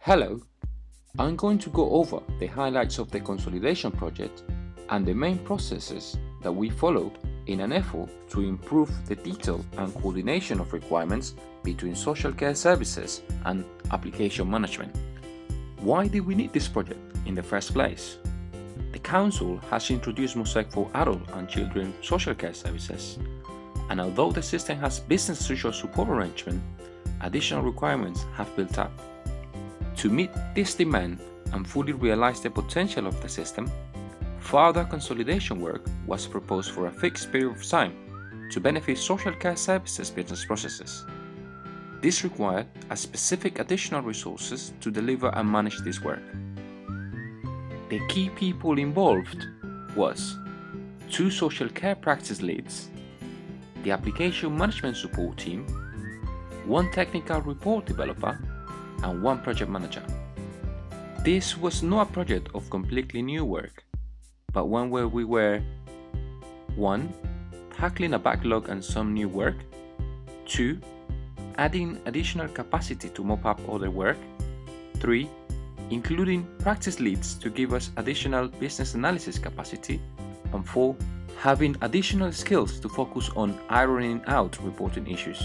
Hello, I'm going to go over the highlights of the consolidation project and the main processes that we followed in an effort to improve the detail and coordination of requirements between social care services and application management. Why did we need this project in the first place? The Council has introduced Mosaic for adult and children social care services, and although the system has business as usual support arrangement, additional requirements have built up. To meet this demand and fully realize the potential of the system, further consolidation work was proposed for a fixed period of time to benefit social care services business processes. This required a specific additional resources to deliver and manage this work. The key people involved was 2 social care practice leads, the application management support team, 1 technical report developer, and 1 project manager. This was not a project of completely new work, but one where we were 1. Tackling a backlog and some new work, 2. Adding additional capacity to mop up other work, 3. Including practice leads to give us additional business analysis capacity, and 4. Having additional skills to focus on ironing out reporting issues.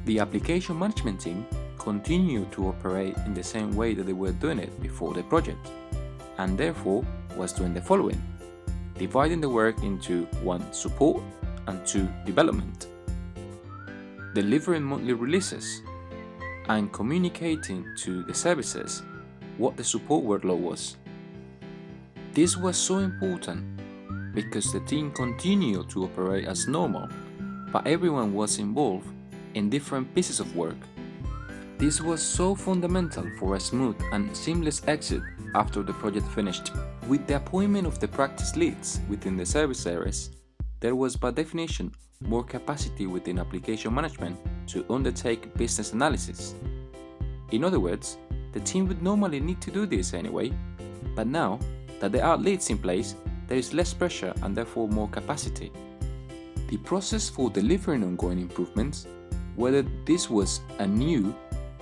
The application management team continued to operate in the same way that they were doing it before the project, and therefore was doing the following: dividing the work into 1 support and 2 development, delivering monthly releases, and communicating to the services what the support workload was. This was so important because the team continued to operate as normal, but everyone was involved in different pieces of work. This was so fundamental for a smooth and seamless exit after the project finished. With the appointment of the practice leads within the service areas, there was by definition more capacity within application management to undertake business analysis. In other words, the team would normally need to do this anyway, but now that there are leads in place, there is less pressure and therefore more capacity. The process for delivering ongoing improvements, whether this was a new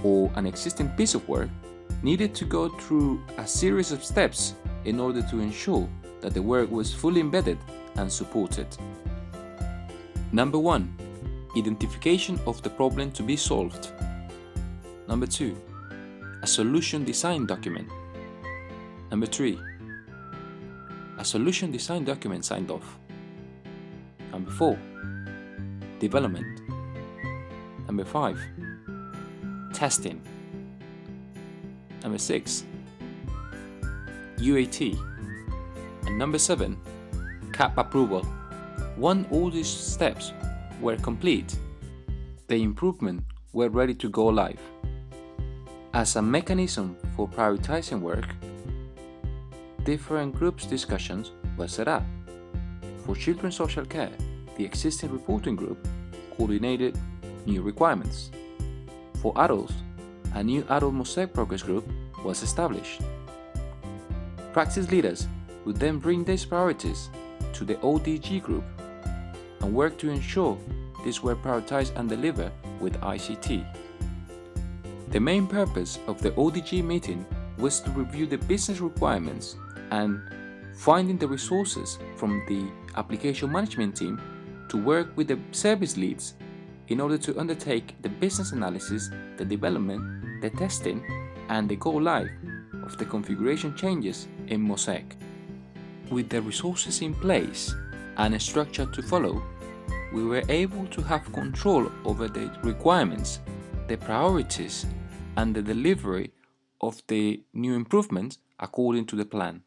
or an existing piece of work, needed to go through a series of steps in order to ensure that the work was fully embedded and supported. Number 1. Identification of the problem to be solved. Number 2. A solution design document. Number 3. A solution design document signed off. Number 4. Development. Number 5. Testing. Number 6. UAT. And number 7. CAP approval. When all these steps were complete, the improvements were ready to go live. As a mechanism for prioritizing work, different groups discussions were set up. For children's social care, the existing reporting group coordinated new requirements. For adults, a new adult Mosaic progress group was established. Practice leaders would then bring these priorities to the ODG group and work to ensure these were prioritized and delivered with ICT. The main purpose of the ODG meeting was to review the business requirements and finding the resources from the application management team to work with the service leads in order to undertake the business analysis, the development, the testing, and the go live of the configuration changes in Mosaic. With the resources in place and a structure to follow, we were able to have control over the requirements, the priorities, and the delivery of the new improvements according to the plan.